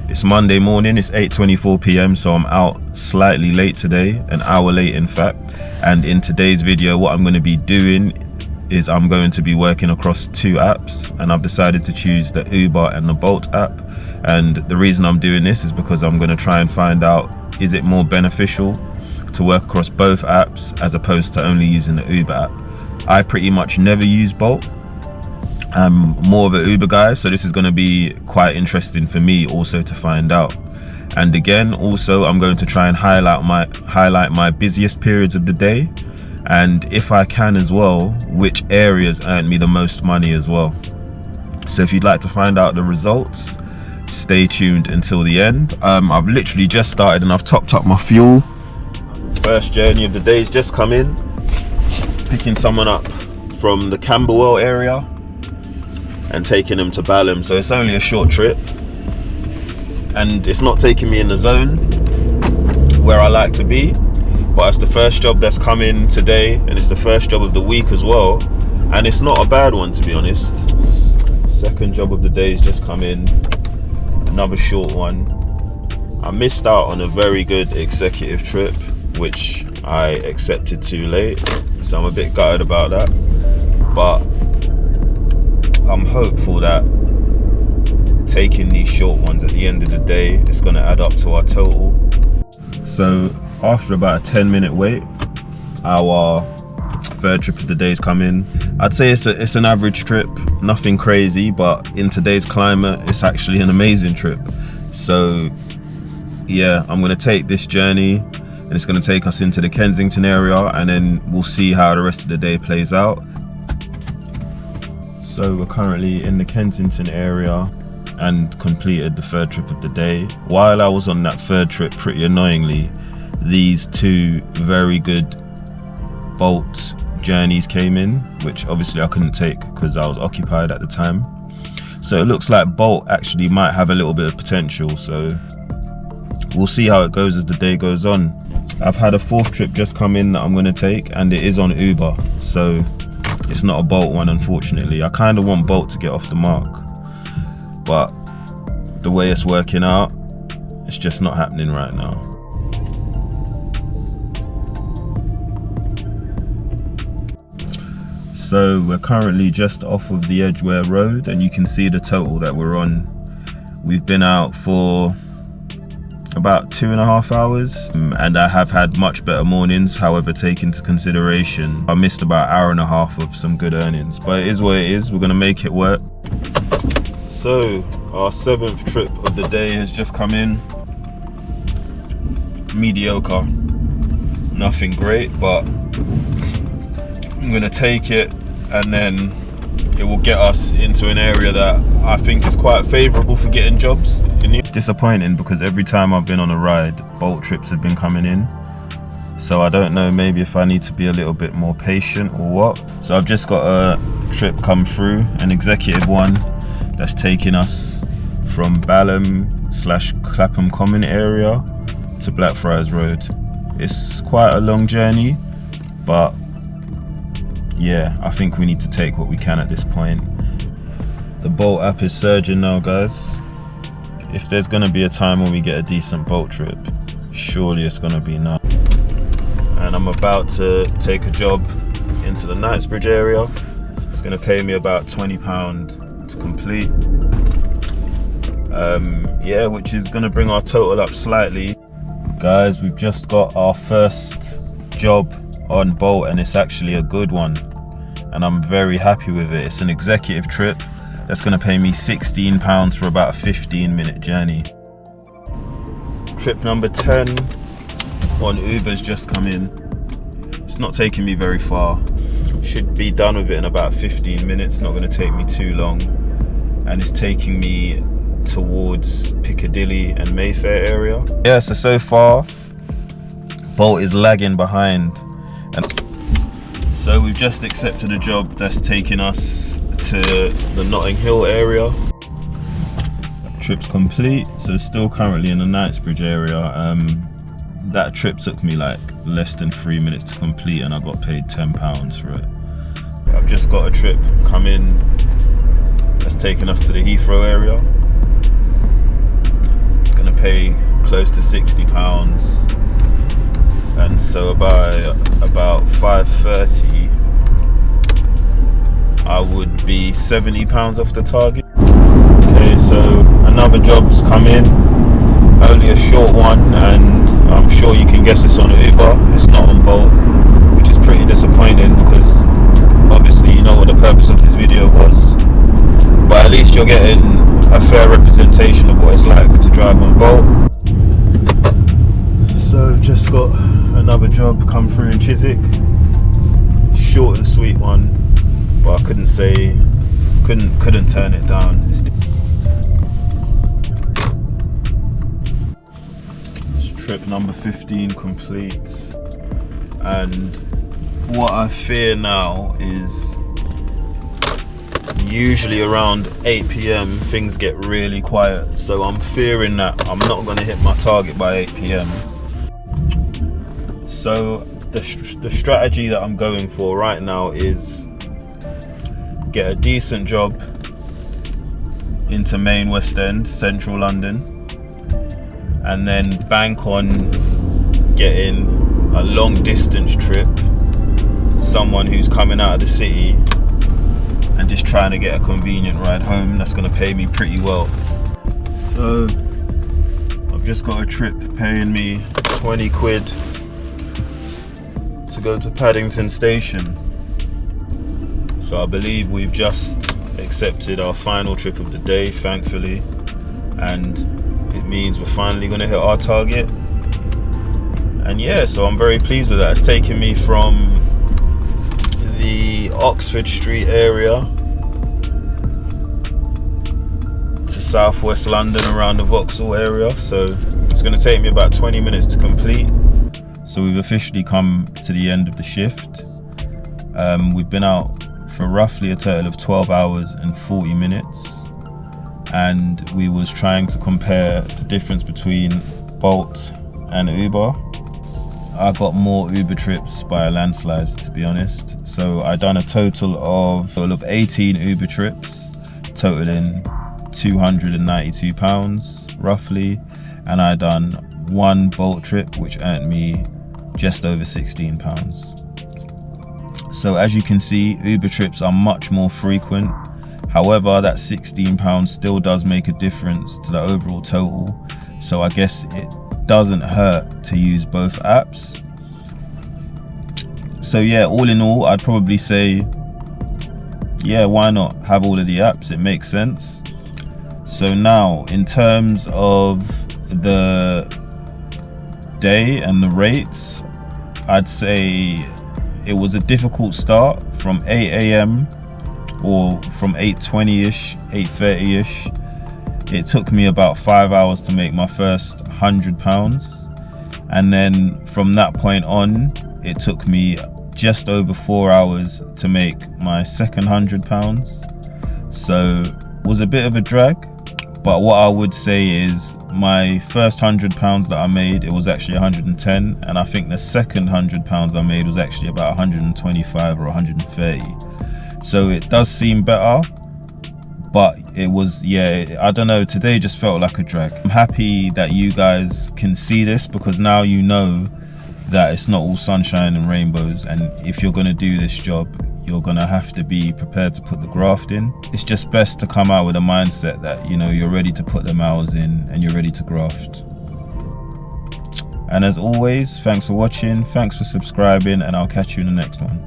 It's Monday morning, it's 8:24 p.m, so I'm out slightly late today, an hour late in fact. And in today's video, what I'm going to be doing is I'm going to be working across two apps, and I've decided to choose the Uber and the Bolt app. And the reason I'm doing this is because I'm going to try and find out, is it more beneficial to work across both apps as opposed to only using the Uber app? I pretty much never use Bolt. I'm more of an Uber guy, so this is going to be quite interesting for me also to find out. And again, also I'm going to try and highlight my busiest periods of the day, and if I can as well, which areas earn me the most money as well. So if you'd like to find out the results, stay tuned until the end. I've literally just started and I've topped up my fuel. First journey of the day's just come in, picking someone up from the Camberwell area and taking them to Balham. So it's only a short trip and it's not taking me in the zone where I like to be, but it's the first job that's come in today and it's the first job of the week as well, and it's not a bad one, to be honest. Second job of the day has just come in, another short one. I missed out on a very good executive trip which I accepted too late, so I'm a bit gutted about that, but I'm hopeful that taking these short ones at the end of the day, it's going to add up to our total. So after about a 10-minute wait, our third trip of the day's come in. I'd say it's an average trip, nothing crazy, but in today's climate, it's actually an amazing trip. So yeah, I'm going to take this journey and it's going to take us into the Kensington area, and then we'll see how the rest of the day plays out. So we're currently in the Kensington area and completed the third trip of the day. While I was on that third trip, pretty annoyingly, these two very good Bolt journeys came in, which obviously I couldn't take because I was occupied at the time. So it looks like Bolt actually might have a little bit of potential, so we'll see how it goes as the day goes on. I've had a fourth trip just come in that I'm going to take, and it is on Uber, so it's not a Bolt one, unfortunately. I kind of want Bolt to get off the mark, but the way it's working out, it's just not happening right now. So we're currently just off of the Edgware Road, and you can see the total that we're on. We've been out for about 2.5 hours, and I have had much better mornings. However, take into consideration I missed about 1.5 hours of some good earnings, but it is what it is. We're gonna make it work. So our 7th trip of the day has just come in. Mediocre, nothing great, but I'm gonna take it, and then it will get us into an area that I think is quite favourable for getting jobs. It's disappointing because every time I've been on a ride, Bolt trips have been coming in. So I don't know, maybe if I need to be a little bit more patient or what. So I've just got a trip come through, an executive one, that's taking us from Balham/Clapham Common area to Blackfriars Road. It's quite a long journey, but yeah, I think we need to take what we can at this point. The Bolt app is surging now, guys. If there's gonna be a time when we get a decent Bolt trip, surely it's gonna be now. And I'm about to take a job into the Knightsbridge area. It's gonna pay me about £20 to complete. Yeah, which is gonna bring our total up slightly. Guys, we've just got our first job on Bolt, and it's actually a good one, and I'm very happy with it. It's an executive trip that's going to pay me £16 for about a 15-minute journey. Trip number 10 on Uber's just come in. It's not taking me very far. Should be done with it in about 15 minutes, not going to take me too long, and it's taking me towards Piccadilly and Mayfair area. Yeah, so far Bolt is lagging behind. And so we've just accepted a job that's taking us to the Notting Hill area. Trip's complete, so still currently in the Knightsbridge area. That trip took me like less than 3 minutes to complete, and I got paid £10 for it. I've just got a trip come in that's taking us to the Heathrow area. close to £60, and so by about 5:30 I would be £70 off the target. Okay, so another job's come in, only a short one, and I'm sure you can guess it's on Uber, it's not on Bolt, which is pretty disappointing because obviously you know what the purpose of this video was, but at least you're getting a fair representation of what it's like to drive on Bolt. So just got another job come through in Chiswick, short and sweet one, but I couldn't turn it down. It's trip number 15 complete, and what I fear now is usually around 8 p.m. things get really quiet, so I'm fearing that I'm not going to hit my target by 8 p.m. So the strategy that I'm going for right now is get a decent job into Main West End, Central London, and then bank on getting a long distance trip, someone who's coming out of the city and just trying to get a convenient ride home that's going to pay me pretty well. So I've just got a trip paying me 20 quid to go to Paddington Station. So I believe we've just accepted our final trip of the day, thankfully, and it means we're finally going to hit our target. And yeah, so I'm very pleased with that. It's taken me from the Oxford Street area to southwest London around the Vauxhall area, so it's going to take me about 20 minutes to complete. So we've officially come to the end of the shift. We've been out for roughly a total of 12 hours and 40 minutes, and we was trying to compare the difference between Bolt and Uber. I got more Uber trips by a landslide, to be honest. So I done a total of 18 Uber trips, totaling £292 roughly, and I done one Bolt trip which earned me just over £16. So as you can see, Uber trips are much more frequent. However, that £16 still does make a difference to the overall total, so I guess it doesn't hurt to use both apps. So yeah, all in all, I'd probably say, yeah, why not have all of the apps? It makes sense. So now, in terms of the day and the rates, I'd say it was a difficult start from 8 a.m. or from 8:20ish, 8:30ish. It took me about 5 hours to make my first £100, and then from that point on it took me just over 4 hours to make my second £100. So it was a bit of a drag, but what I would say is my first £100 that I made, it was actually 110, and I think the second £100 I made was actually about 125 or 130. So it does seem better, but it was, yeah, I don't know, today just felt like a drag. I'm happy that you guys can see this, because now you know that it's not all sunshine and rainbows, and if you're going to do this job, you're going to have to be prepared to put the graft in. It's just best to come out with a mindset that, you know, you're ready to put them hours in and you're ready to graft. And as always, thanks for watching, thanks for subscribing, and I'll catch you in the next one.